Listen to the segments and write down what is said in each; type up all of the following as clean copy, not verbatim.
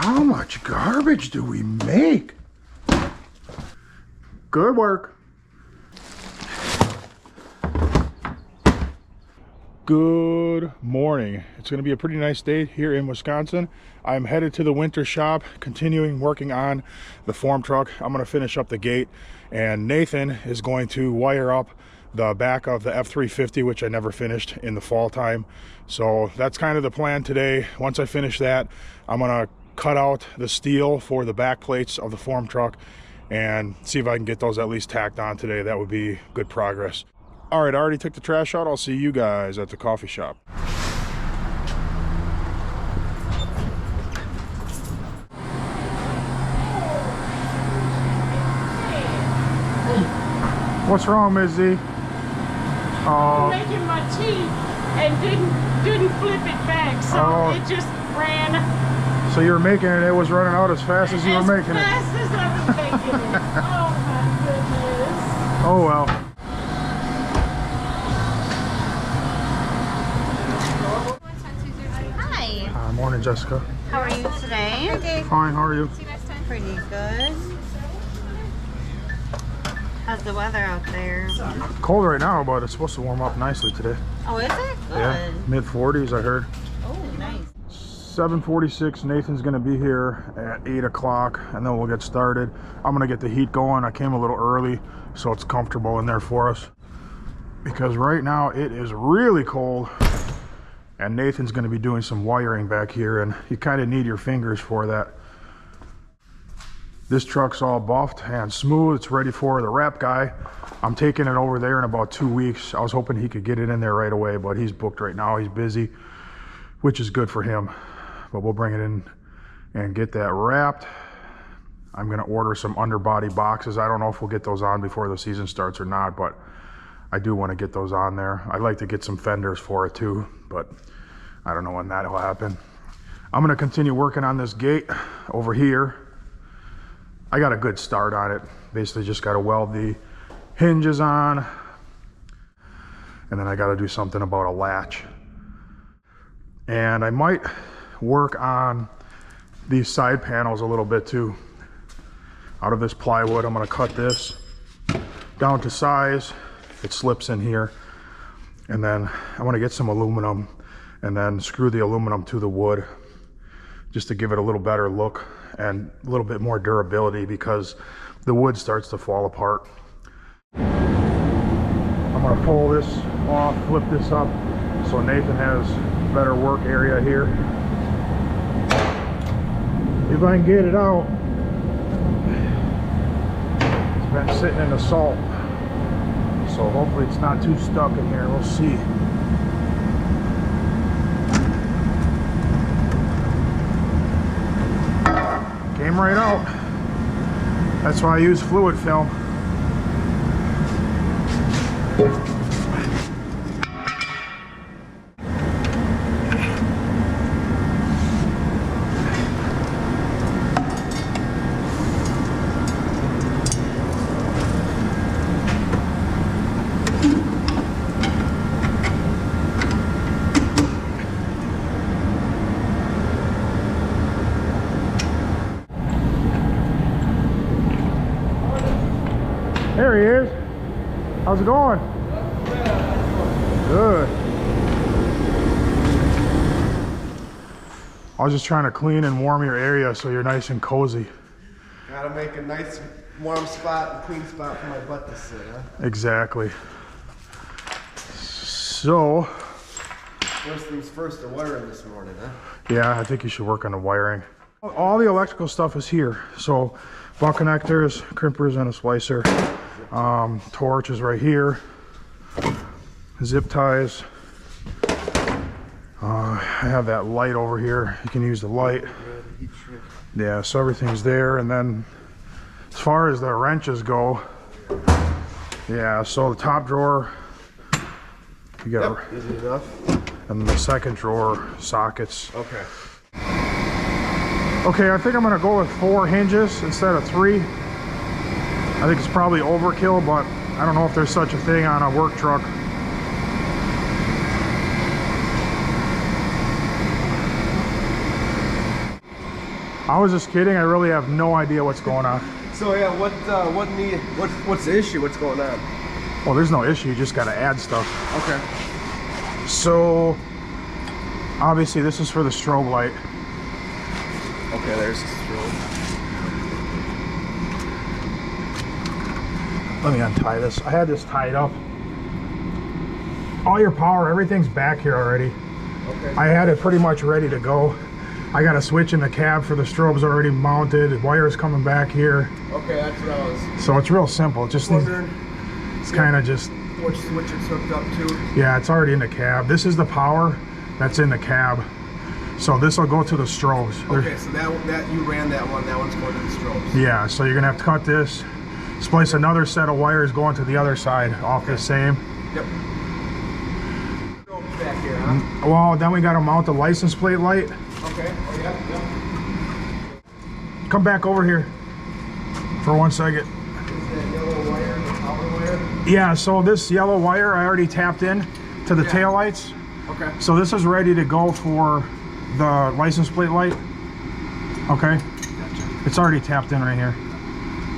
How much garbage do we make? Good work. Good morning. It's going to be a pretty nice day here in Wisconsin. I'm headed to the winter shop, continuing working on the form truck. I'm going to finish up the gate, and Nathan is going to wire up the back of the F350, which I never finished in the fall time. So that's kind of the plan today. Once I finish that, I'm going to cut out the steel for the back plates of the form truck and see if I can get those at least tacked on today. That would be good progress. All right, I already took the trash out. I'll see you guys at the coffee shop. What's wrong, Ms. Z? Making my tea and didn't flip it back, so it just ran. So you were making it, it was running out as fast as you were making it. As fast as I was making it. Oh my goodness. Oh well. Hi. Morning, Jessica. How are you today? Fine, how are you? Pretty good. How's the weather out there? It's cold right now, but it's supposed to warm up nicely today. Oh, is it? Good. Yeah, mid 40s I heard. Oh, nice. 7:46, Nathan's gonna be here at 8 o'clock and then we'll get started. I'm gonna get the heat going. I came a little early so it's comfortable in there for us, because right now it is really cold and Nathan's gonna be doing some wiring back here, and you kind of need your fingers for that. This truck's all buffed and smooth. It's ready for the wrap guy. I'm taking it over there in about 2 weeks. I was hoping he could get it in there right away, but he's booked right now. He's busy, which is good for him. But we'll bring it in and get that wrapped. I'm gonna order some underbody boxes. I don't know if we'll get those on before the season starts or not, but I do want to get those on there. I'd like to get some fenders for it too, but I don't know when that'll happen. I'm gonna continue working on this gate over here. I got a good start on it. Basically just got to weld the hinges on, and then I got to do something about a latch. And I might work on these side panels a little bit too. Out of this plywood, I'm going to cut this down to size. It slips in here. And then I want to get some aluminum and then screw the aluminum to the wood, just to give it a little better look and a little bit more durability, because the wood starts to fall apart. I'm gonna pull this off, flip this up, so Nathan has better work area here. If I can get it out. It's been sitting in the salt, so hopefully it's not too stuck in here. We'll see. Came right out. That's why I use fluid film. There he is. How's it going? Good. I was just trying to clean and warm your area so you're nice and cozy. Gotta make a nice warm spot and clean spot for my butt to sit, huh? Exactly. So, first things first, the wiring this morning, huh? Yeah, I think you should work on the wiring. All the electrical stuff is here. So, butt connectors, crimpers, and a splicer. Torch is right here. Zip ties. I have that light over here. You can use the light. Yeah, so everything's there. And then as far as the wrenches go, yeah, so the top drawer, you got, easy enough. And the second drawer, sockets. Okay. Okay, I think I'm gonna go with 4 hinges instead of 3. I think it's probably overkill, but I don't know if there's such a thing on a work truck. I was just kidding. I really have no idea what's going on. So yeah, what's the issue? What's going on? Well, there's no issue. You just got to add stuff. Okay. So obviously this is for the strobe light. Okay, there's the strobe. Let me untie this. I had this tied up. All your power, everything's back here already. Okay. I had it pretty much ready to go. I got a switch in the cab for the strobes already mounted. The wires coming back here. Okay, that's what I was So it's real simple. It just needs, wondering. it's kind of just, Which switch it's hooked up to? yeah, it's already in the cab. This is the power that's in the cab. So this will go to the strobes. Okay, so that you ran that one. That one's going to the strobes. Yeah, so you're gonna have to cut this, splice another set of wires going to the other side off the same. Yep. Strobes back here, huh? Well, then we gotta mount the license plate light. Okay. Oh, yep. Come back over here for 1 second. Is that yellow wire the power wire? Yeah, so this yellow wire I already tapped in to the tail lights. Okay. So this is ready to go for the license plate light. Okay. Gotcha. It's already tapped in right here.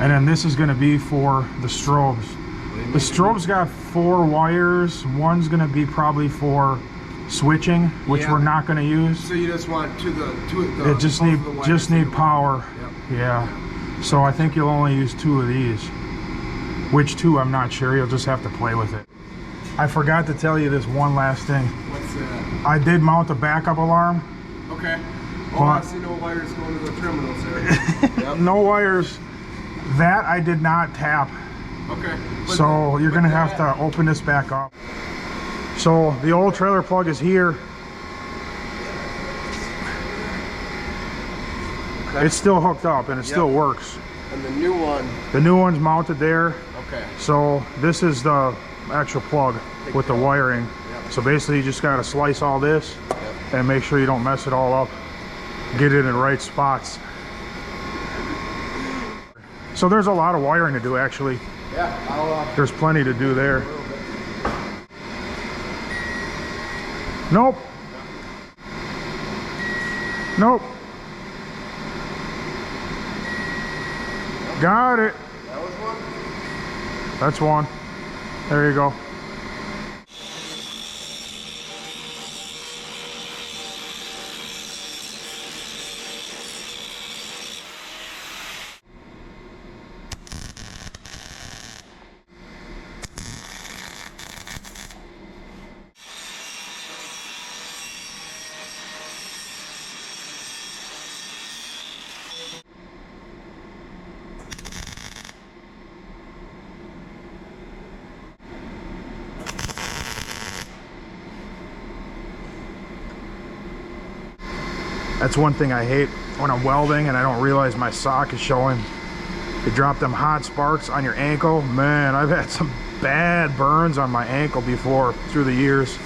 And then this is gonna be for the strobes. The strobes got 4 wires. One's gonna be probably for switching, which Yeah. we're not gonna use. So you just want the It just both need of the wires just to need go. power. Yep. Yeah. So I think you'll only use 2 of these. Which 2, I'm not sure. You'll just have to play with it. I forgot to tell you this one last thing. What's that? I did mount a backup alarm. Okay. Oh, Well, I see no wires going to the terminals there. Yep. No wires. That I did not tap. Okay. But So you're gonna have that- to open this back up. So the old trailer plug is here. Okay. It's still hooked up and it still works. And the new one. The new one's mounted there. Okay. So this is the actual plug with the wiring. Yep. So basically you just gotta slice all this Yep. and make sure you don't mess it all up. Get it in the right spots. So there's a lot of wiring to do actually. Yeah. I'll. There's plenty to do there. Nope. Nope. Got it. That was one. That's one. There you go. That's one thing I hate when I'm welding and I don't realize my sock is showing. You drop them hot sparks on your ankle. Man, I've had some bad burns on my ankle before through the years.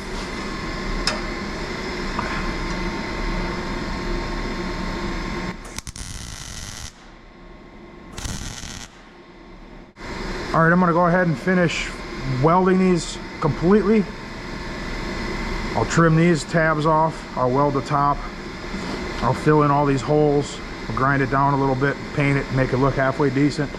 All right, I'm gonna go ahead and finish welding these completely. I'll trim these tabs off. I'll weld the top. I'll fill in all these holes. I'll grind it down a little bit, paint it, make it look halfway decent.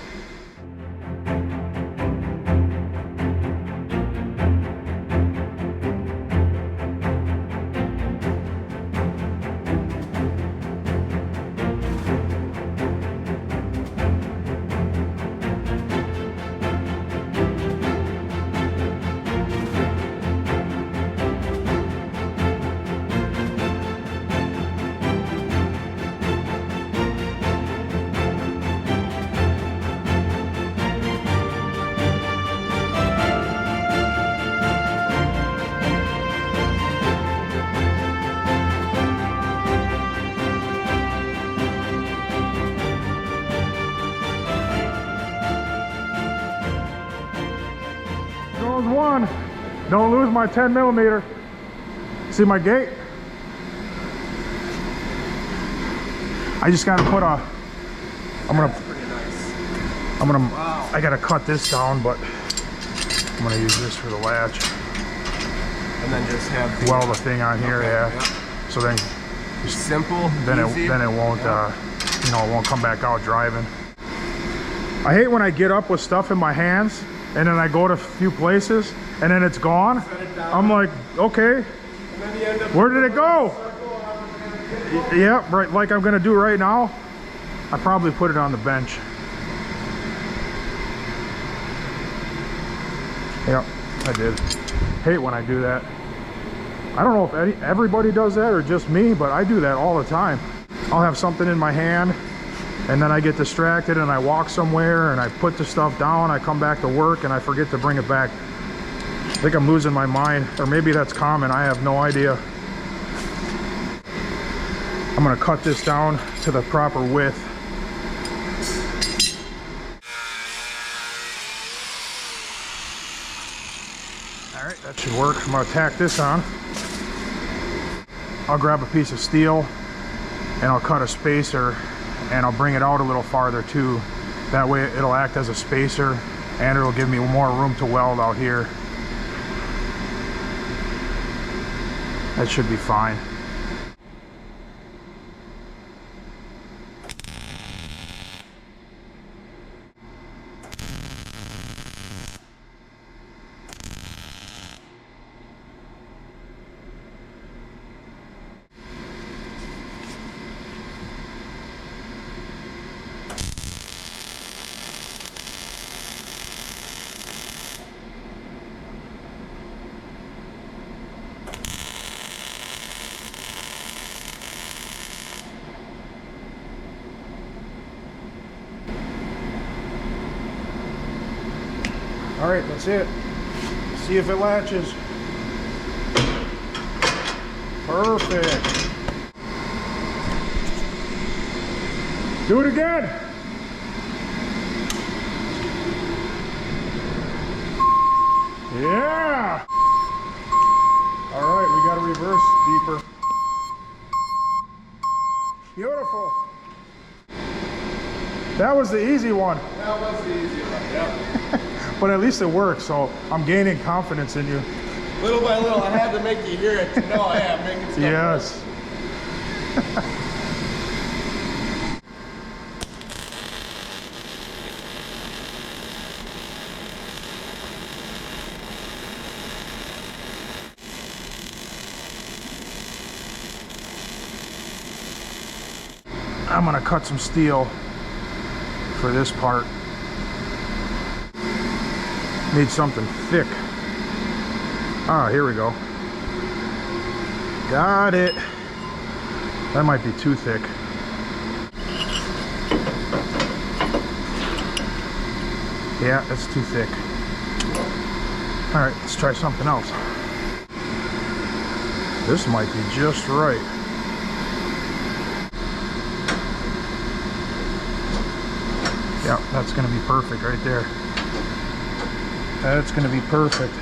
Goes one. Don't lose my 10 millimeter. See my gate? I just gotta put a, Pretty nice. Wow. I gotta cut this down, but I'm gonna use this for the latch. And then just have the Weld the thing on here, Okay, yeah. yep. So then simple. then easy. it won't you know, it won't come back out driving. I hate when I get up with stuff in my hands and then I go to a few places and then it's gone. I'm like, okay, where did it go? Yeah, right, like I'm gonna do right now. I probably put it on the bench. Yep, I did. Hate when I do that. I don't know if everybody does that or just me, but I do that all the time. I'll have something in my hand and then I get distracted and I walk somewhere and I put the stuff down. I come back to work and I forget to bring it back. I think I'm losing my mind, or maybe that's common. I have no idea. I'm gonna cut this down to the proper width. All right, that should work. I'm gonna tack this on. I'll grab a piece of steel and I'll cut a spacer and I'll bring it out a little farther too. That way it'll act as a spacer and it'll give me more room to weld out here. That should be fine. All right, that's it. See if it latches. Perfect. Do it again. Yeah. All right, we got to reverse deeper. Beautiful. That was the easy one. That was the easy one, yeah. But at least it works, so I'm gaining confidence in you. Little by little, I had to make you hear it to know, hey, I'm making stuff Yes. I'm gonna cut some steel for this part. Need something thick. Ah, here we go. Got it. That might be too thick. Yeah, that's too thick. All right, let's try something else. This might be just right. Yeah, that's gonna be perfect right there. That's gonna be perfect.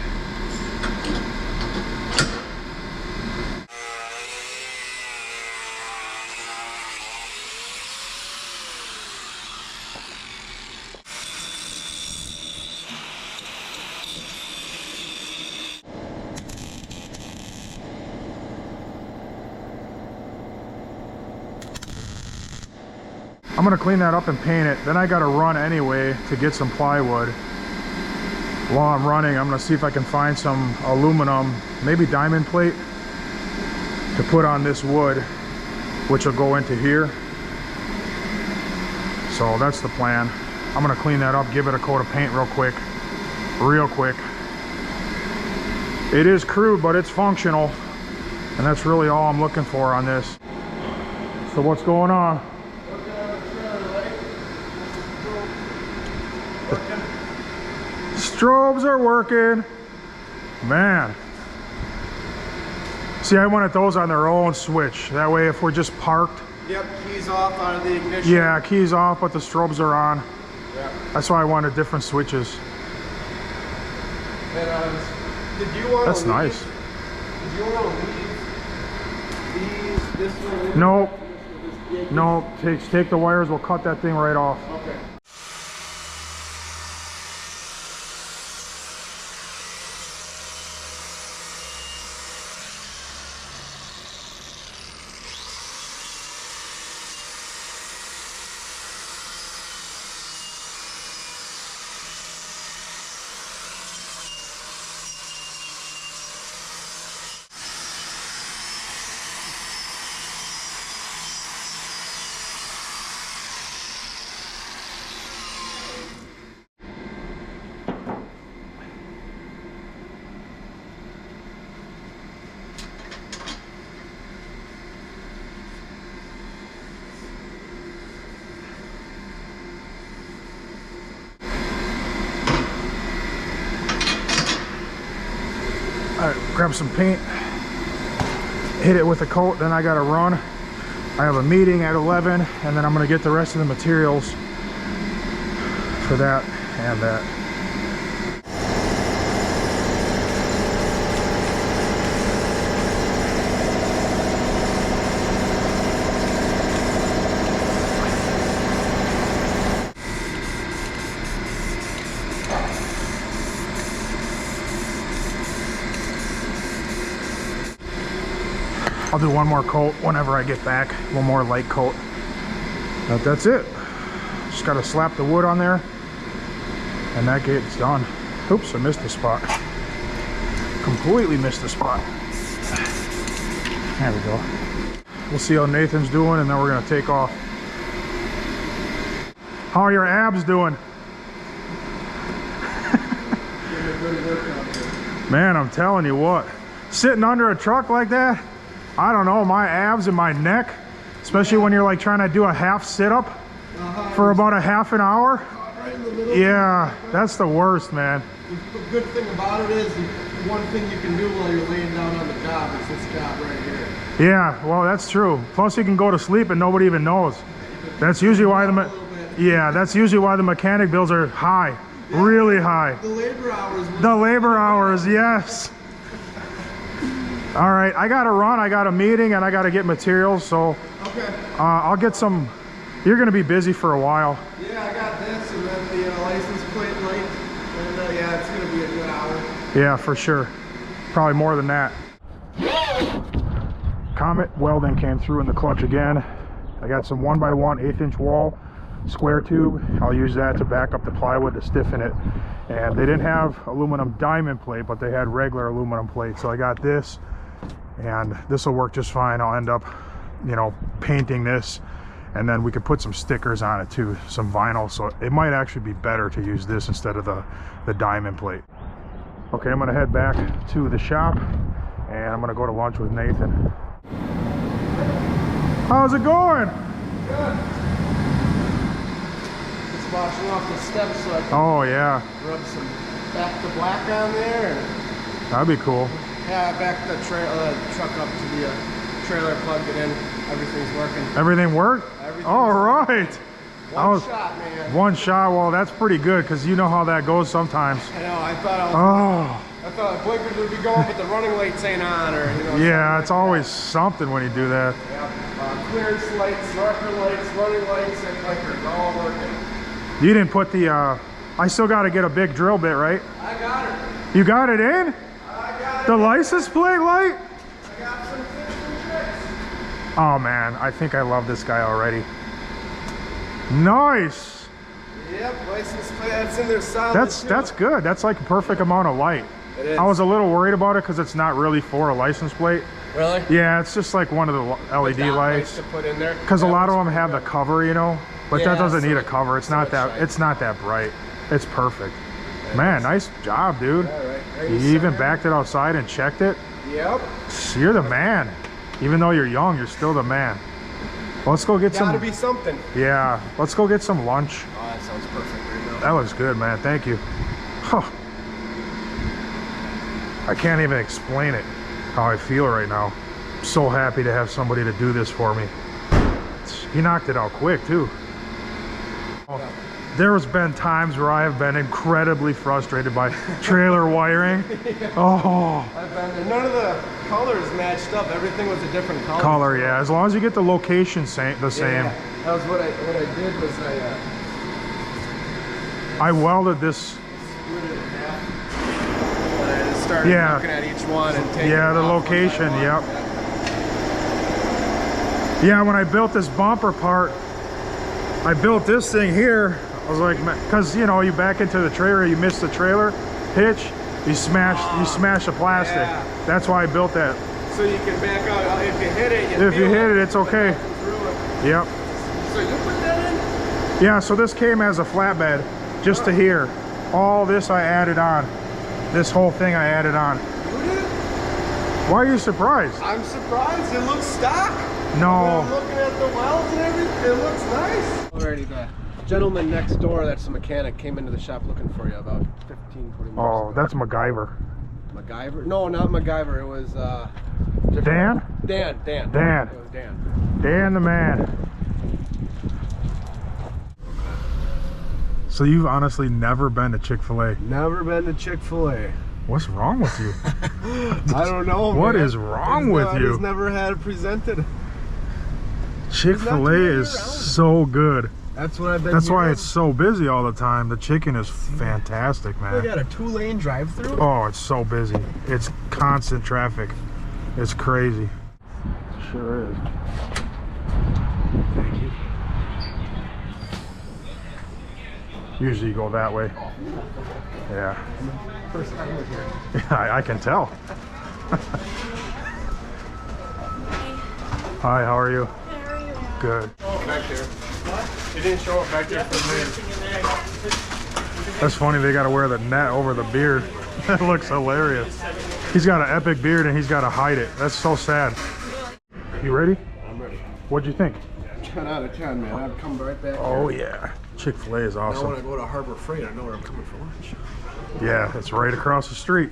I'm gonna clean that up and paint it. Then I gotta run anyway to get some plywood. While I'm running, I'm gonna see if I can find some aluminum, maybe diamond plate, to put on this wood, which will go into here. So that's the plan. I'm gonna clean that up, give it a coat of paint real quick. It is crude, but it's functional. And that's really all I'm looking for on this. So what's going on? Strobes are working. Man. See, I wanted those on their own switch. That way if we're just parked. Yep, keys off out of the ignition. Yeah, keys off, but the strobes are on. Yeah. That's why I wanted different switches. And did you want That's to nice. Did you want to leave this one? No. No, take the wires, we'll cut that thing right off. Okay. grab some paint, hit it with a coat, then I gotta run. I have a meeting at 11, and then I'm gonna get the rest of the materials for that and that. I'll do one more coat whenever I get back, one more light coat. But that's it. Just gotta slap the wood on there and that gate's done. Oops, I missed the spot. Completely missed the spot. There we go. We'll see how Nathan's doing and then we're gonna take off. How are your abs doing? Man, I'm telling you what, sitting under a truck like that, I don't know, my abs and my neck, especially when you're like trying to do a half sit-up for about a half an hour. Yeah, that's the worst, man. The good thing about it is, one thing you can do while you're laying down on the job is this job right here. Yeah, well, that's true. Plus you can go to sleep and nobody even knows. That's usually why that's usually why the mechanic bills are high, really high. The labor hours. The labor hours, yes. All right, I gotta run, I got a meeting and I gotta get materials, so Okay. I'll get some. You're gonna be busy for a while. Yeah, I got this and then the license plate light, and yeah, it's gonna be a good hour. Yeah, for sure. Probably more than that. Comet welding came through in the clutch again. I got some 1x1 1/8" wall, square tube. I'll use that to back up the plywood to stiffen it. And they didn't have aluminum diamond plate, but they had regular aluminum plate. So I got this, and this will work just fine. I'll end up, you know, painting this, and then we could put some stickers on it too, some vinyl. So it might actually be better to use this instead of the diamond plate. Okay, I'm gonna head back to the shop and I'm gonna go to lunch with Nathan. How's it going? Good. Just washing off the steps so I can Oh yeah, rub some back to black on there. And that'd be cool. yeah, I backed the truck up to the trailer, plugged it in. Everything's working. Everything worked? Everything's All right. One shot, man. One shot, well that's pretty good because you know how that goes sometimes. I know, I thought Oh, I thought blinkers would be going, but the running lights ain't on, or you know. yeah, it's always something when you do that. Yeah, clearance lights, marker lights, running lights, and blinkers all working. You didn't put the, I still got to get a big drill bit, right? I got it. You got it in? I got it. The license plate light? I got some tips and tricks. Oh man, I think I love this guy already. Nice. Yep, license plate. That's in there solid. That's good. That's like a perfect amount of light. It is. I was a little worried about it because it's not really for a license plate. Really? Yeah, it's just like one of the LED Dot lights. to put in there. Because a lot of them have the cover, you know, but Yeah, that doesn't so need a cover. It's so not it's that. shiny. It's not that bright. It's perfect. Man, nice job, dude. All right. You even backed it outside and checked it. Yep. You're the man. Even though you're young, you're still the man. Let's go get Gotta some. be something. Yeah, let's go get some lunch. Oh, that sounds perfect right now. That was good, man. Thank you. Huh. I can't even explain it, how I feel right now. I'm so happy to have somebody to do this for me. He knocked it out quick, too. There's been times where I have been incredibly frustrated by trailer wiring. Oh. I've been there. None of the colors matched up. Everything was a different color. Color, yeah. As long as you get the location the same. Yeah, that was what I did was I welded this. split it in half. And I just started looking at each one and taking Yeah, it the off location, one by yep. one. Yeah, when I built this bumper part, I built this thing here. I was like, because you know, you back into the trailer, you miss the trailer hitch, you smash the plastic. Yeah. That's why I built that. So you can back out. If you hit it, If you hit it, it's okay. Yep. So you put that in? Yeah, so this came as a flatbed, just to here. All this I added on. This whole thing I added on. You did? Why are you surprised? I'm surprised. It looks stock. No. I'm looking at the welds and everything. It looks nice. Alrighty, the gentleman next door, that's a mechanic, came into the shop looking for you about 15, 20 minutes Oh, ago. that's MacGyver. MacGyver? No, not MacGyver. It was Dan? Dan. Dan. It was Dan. Dan the man. So you've honestly never been to Chick-fil-A? Never been to Chick-fil-A. What's wrong with you? I don't know. What man. is wrong with I you? just never had it presented. Chick-fil-A is so good. That's what I've been. That's why hearing. it's so busy all the time. The chicken is fantastic, They man. got a 2-lane drive-through. Oh, it's so busy. It's constant traffic. It's crazy. Sure is. Thank you. Usually you go that way. Yeah. First time we're here. Yeah, I can tell. Hi, how are you? How are you? Good. Oh, back there. What? It didn't show up back there for me. That's funny, they gotta wear the net over the beard. That looks hilarious. He's got an epic beard and he's gotta hide it. That's so sad. You ready? I'm ready. What'd you think? 10 out of 10, man. I'd come right back. Oh yeah. Chick-fil-A is Now when awesome. I go to Harbor Freight, I know where I'm coming for lunch. Yeah, it's right across the street.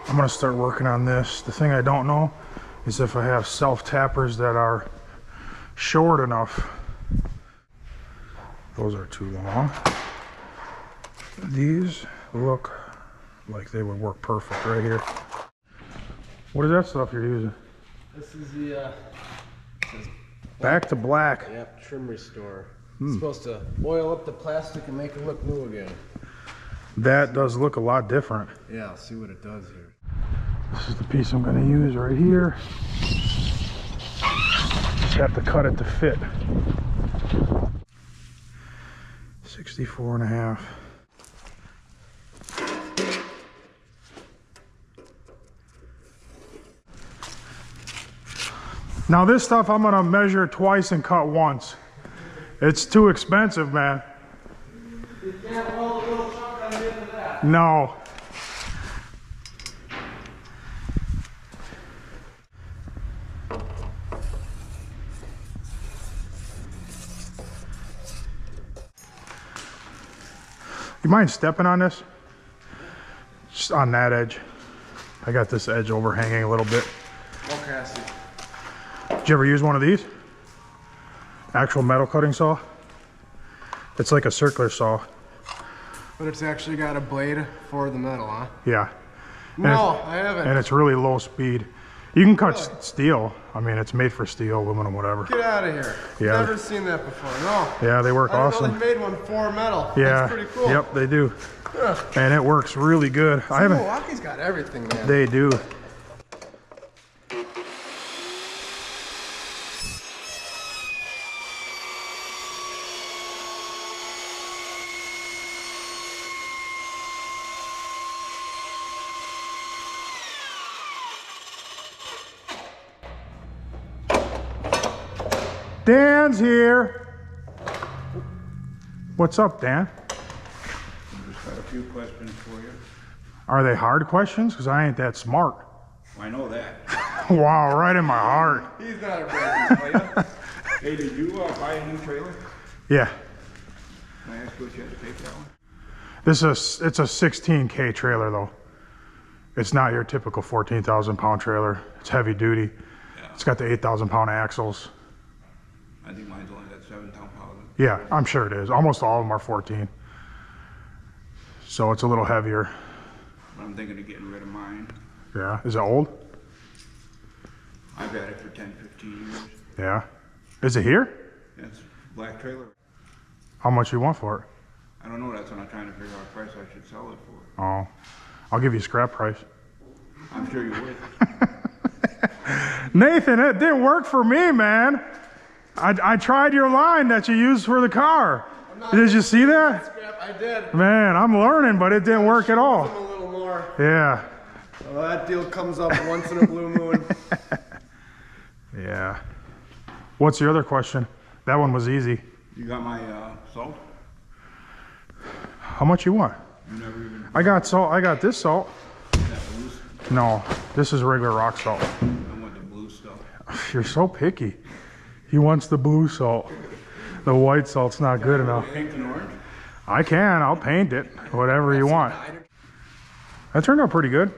I'm gonna start working on this. The thing I don't know is if I have self-tappers that are short enough. Those are too long. These look like they would work perfect right here. What is that stuff you're using? This is the Back to black. Yep, trim restore. It's supposed to oil up the plastic and make it look new again. That does look a lot different. Yeah, I'll see what it does here. This is the piece I'm gonna use right here. Just have to cut it to fit. 64.5. Now this stuff I'm gonna measure twice and cut once. It's too expensive, man. You can't weld a little chunk on the end of that. No. You mind stepping on this? Just on that edge. I got this edge overhanging a little bit. Okay, I see. Did you ever use one of these? Actual metal cutting saw? It's like a circular saw. But it's actually got a blade for the metal, huh? Yeah. No, I haven't. And it's really low speed. You can cut steel. I mean, it's made for steel, aluminum, whatever. Get out of here. Yeah. Never seen that before. No. Yeah, they work I didn't awesome. know they made one for metal. Yeah. That's pretty cool. Yep, they do. Yeah. And it works really good. I haven't. Milwaukee's got everything, man. They do. Dan's here. What's up, Dan? Just got a few questions for you. Are they hard questions? Because I ain't that smart. I know that. Wow, right in my heart. He's not a breaking player. Hey, did you buy a new trailer? Yeah. Can I ask you what you had to pay for that one? It's a 16K trailer though. It's not your typical 14,000 pound trailer. It's heavy duty. Yeah. It's got the 8,000 pound axles. I think mine's only got 7,000 pounds. Yeah, I'm sure it is. Almost all of them are 14. So it's a little heavier. But I'm thinking of getting rid of mine. Yeah. Is it old? I've had it for 10, 15 years. Yeah. Is it here? Yeah, it's a black trailer. How much you want for it? I don't know. That's what I'm trying to figure out what price I should sell it for. Oh, I'll give you scrap price. I'm sure you would. Nathan, it didn't work for me, man. I tried your line that you used for the car. Did you see that? Scrap, I did. Man, I'm learning, but it didn't work at all. A little more. Yeah. Well, that deal comes up once in a blue moon. Yeah. What's your other question? That one was easy. You got my salt? How much you want? You never even... I got salt. I got this salt. That blue stuff. No, this is regular rock salt. I want the blue stuff. You're so picky. He wants the blue salt. The white salt's not good enough. Pink and orange? I can. I'll paint it. Whatever you want. That turned out pretty good.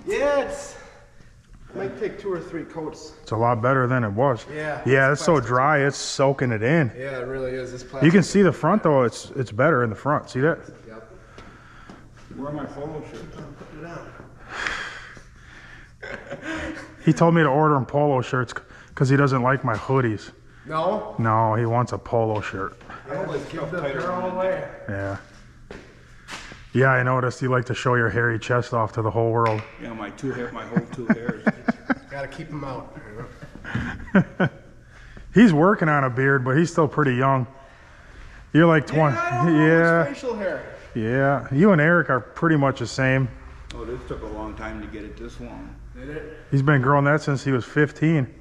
Yeah, it might take 2 or 3 coats. It's a lot better than it was. Yeah. Yeah, it's so dry, it's soaking it in. Yeah, it really is. This plastic. You can see the front though, it's better in the front. See that? Yep. Where are my polo shirts? He told me to order him polo shirts because he doesn't like my hoodies. No? No, he wants a polo shirt. I always give the girl away. Yeah. Yeah, I noticed you like to show your hairy chest off to the whole world. Yeah, my whole 2 hairs. Gotta keep them out. He's working on a beard, but he's still pretty young. You're like 20. Yeah. Facial hair. Yeah. You and Eric are pretty much the same. Oh, this took a long time to get it this long. Did it? He's been growing that since he was 15.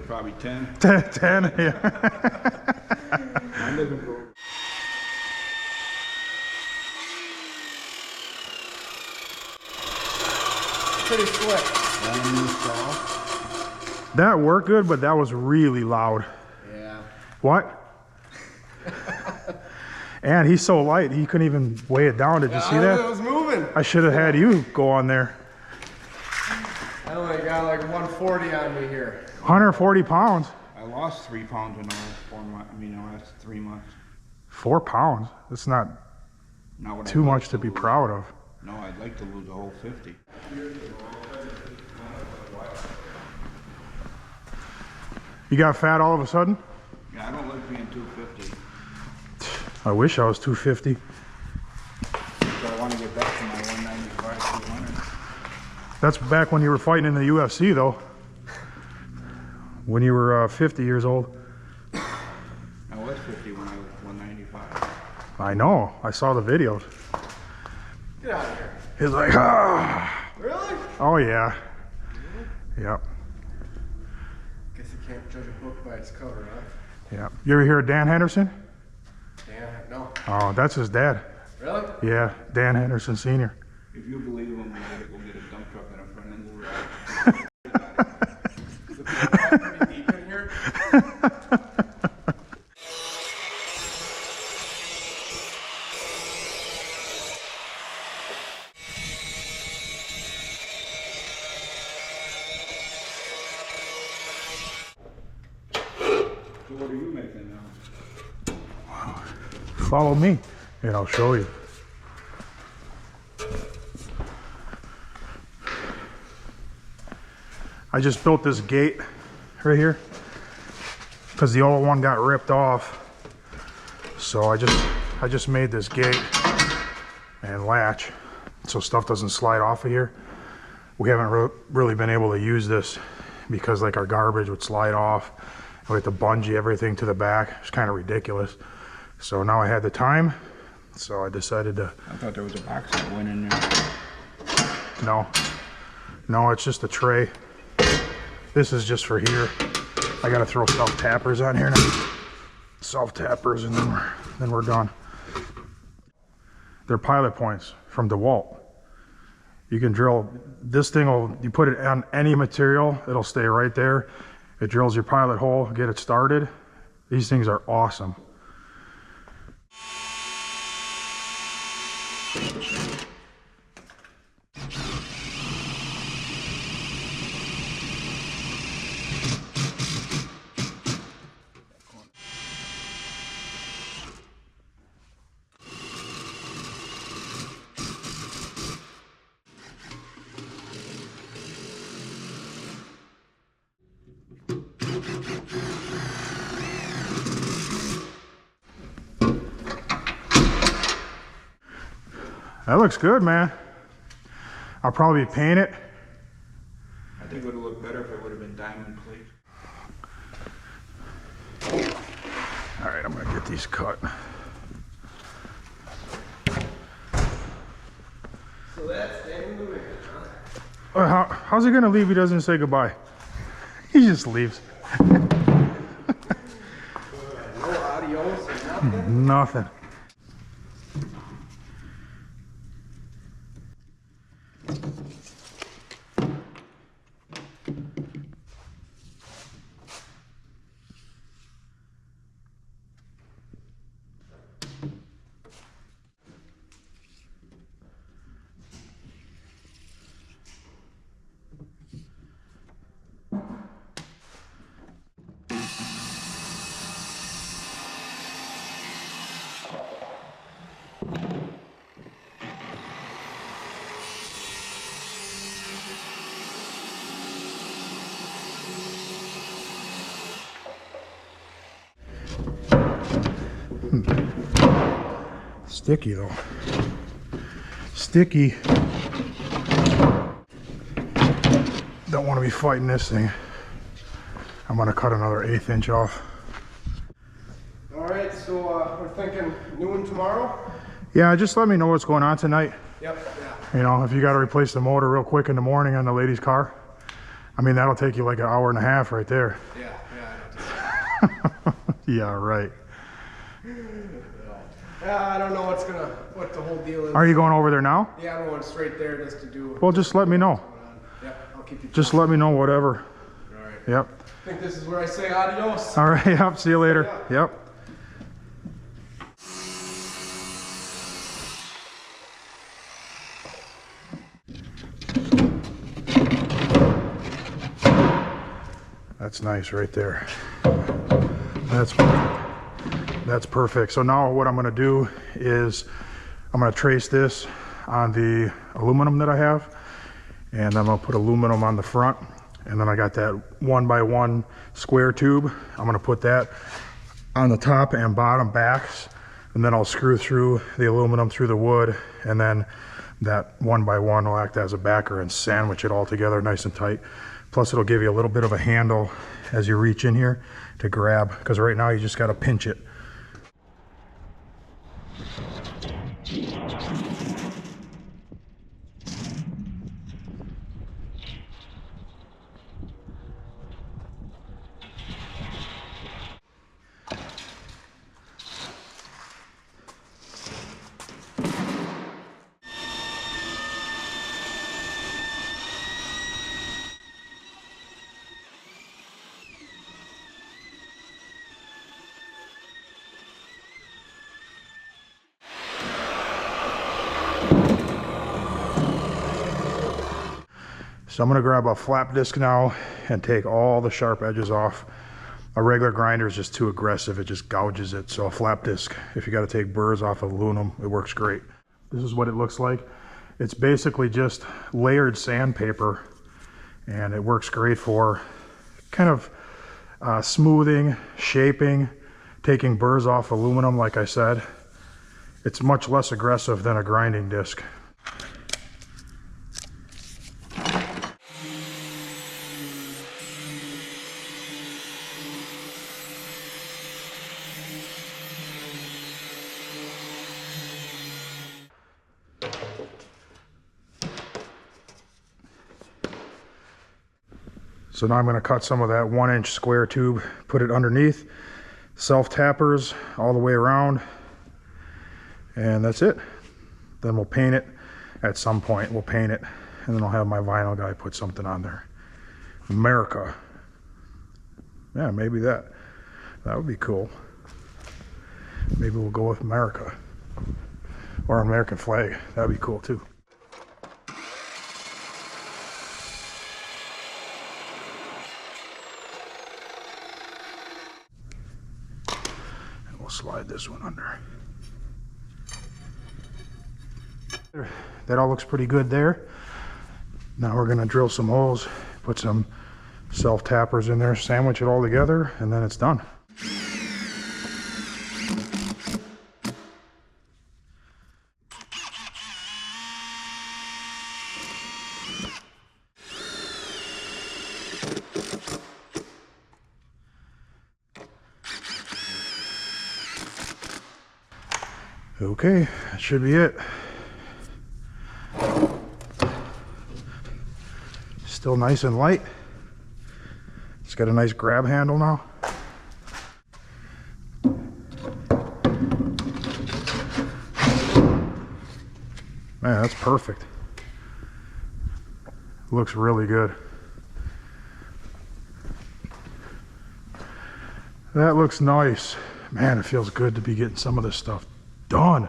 Probably 10. 10, yeah. Mine doesn't grow. Pretty slick. That worked good, but that was really loud. Yeah. What? And he's so light, he couldn't even weigh it down. Did you see It that? was moving. I should have had you go on there. I only got like 140 on me here. 140 pounds. I lost 3 pounds in the last 4 months. I mean, the last 3 months. 4 pounds. That's not Not what too I'd like much to be lose. proud of. No, I'd like to lose the whole 50. You got fat all of a sudden? Yeah, I don't like being 250. I wish I was 250. So I want to get back to my 195, 200. That's back when you were fighting in the UFC, though. When you were 50 years old. I was 50 when I was 195. I know. I saw the videos. Get out of here. He's like, ah. Really? Oh, yeah. Yep. Guess you can't judge a book by its cover, huh? Yeah. You ever hear of Dan Henderson? Yeah, no. Oh, that's his dad. Really? Yeah, Dan Henderson Sr. If you believe him, we gotta go get a dump truck and a front end loader. Is it pretty deep in here? So what are you making now? Follow me, and I'll show you. I just built this gate right here because the old one got ripped off. So I just made this gate and latch so stuff doesn't slide off of here. We haven't really been able to use this because like our garbage would slide off. We had to bungee everything to the back. It's kind of ridiculous. So now I had the time, so I decided to. I thought there was a box that went in there. No, it's just a tray. This is just for here. I gotta throw self-tappers on here now. Self-tappers, and then we're done. They're pilot points from DeWalt. You can drill, this thing you put it on any material, it'll stay right there. It drills your pilot hole, get it started. These things are awesome. That looks good, man. I'll probably paint it. I think it would have looked better if it would have been diamond plate. All right, I'm gonna get these cut. So that's the end of it. How's he gonna leave if he doesn't say goodbye? He just leaves. No adios or nothing? Nothing. Sticky though. Sticky. Don't want to be fighting this thing. I'm gonna cut another 1/8 inch off. All right, so we're thinking noon tomorrow? Yeah, just let me know what's going on tonight. Yep, You know, if you got to replace the motor real quick in the morning on the lady's car, I mean, that'll take you like 1.5 hours right there. yeah. Yeah, right. I don't know what the whole deal is. Are you going over there now? Yeah, I'm going straight there just to do. Well, just let me know. Yep, I'll keep you. Just let me know, whatever. All right. Yep. I think this is where I say adios. All right, yep, see you later. Yep. That's nice right there. That's perfect. That's perfect. So now what I'm going to do is I'm going to trace this on the aluminum that I have, and I'm going to put aluminum on the front, and then I got that 1x1 square tube. I'm going to put that on the top and bottom backs, and then I'll screw through the aluminum through the wood, and then that 1x1 will act as a backer and sandwich it all together nice and tight. Plus it'll give you a little bit of a handle as you reach in here to grab, because right now you just got to pinch it. So I'm going to grab a flap disc now and take all the sharp edges off. A regular grinder is just too aggressive, it just gouges it. So a flap disc, if you got to take burrs off of aluminum, it works great. This is what it looks like. It's basically just layered sandpaper, and it works great for kind of smoothing, shaping, taking burrs off aluminum. Like I said, it's much less aggressive than a grinding disc. So now I'm going to cut some of that 1-inch square tube, put it underneath, self tappers all the way around, and that's it. Then we'll paint it at some point. We'll paint it, and then I'll have my vinyl guy put something on there. America. Yeah, maybe that would be cool. Maybe we'll go with America, or an American flag. That'd be cool too. We'll slide this one under. That all looks pretty good there. Now we're going to drill some holes, put some self tappers in there, sandwich it all together, and then it's done. Okay, that should be it. Still nice and light. It's got a nice grab handle now. Man, that's perfect. Looks really good. That looks nice. Man, it feels good to be getting some of this stuff done.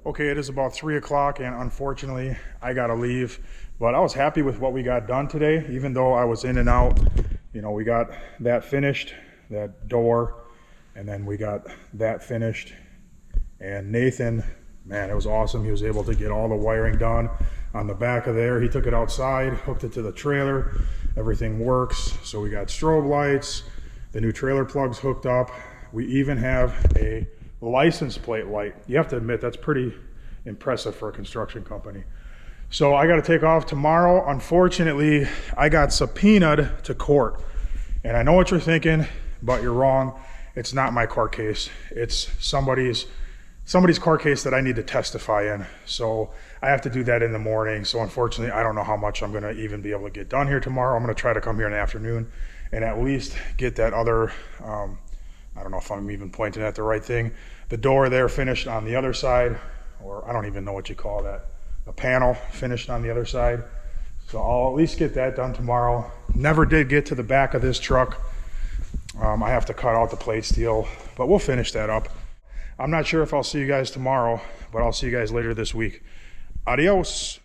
Okay, it is about 3 o'clock, and unfortunately I gotta leave, but I was happy with what we got done today, even though I was in and out. You know, we got that finished, that door, and then we got that finished. And Nathan, man, it was awesome. He was able to get all the wiring done on the back of there. He took it outside, hooked it to the trailer. Everything works. So we got strobe lights, the new trailer plugs hooked up. We even have a license plate light. You have to admit, that's pretty impressive for a construction company. So I got to take off tomorrow. Unfortunately, I got subpoenaed to court. And I know what you're thinking, but you're wrong. It's not my court case. It's somebody's court case that I need to testify in. So I have to do that in the morning. So unfortunately, I don't know how much I'm going to even be able to get done here tomorrow. I'm going to try to come here in the afternoon and at least get that other, I don't know if I'm even pointing at the right thing, the door there finished on the other side, or I don't even know what you call that, a panel finished on the other side. So I'll at least get that done tomorrow. Never did get to the back of this truck. I have to cut out the plate steel, but we'll finish that up. I'm not sure if I'll see you guys tomorrow, but I'll see you guys later this week. Adios.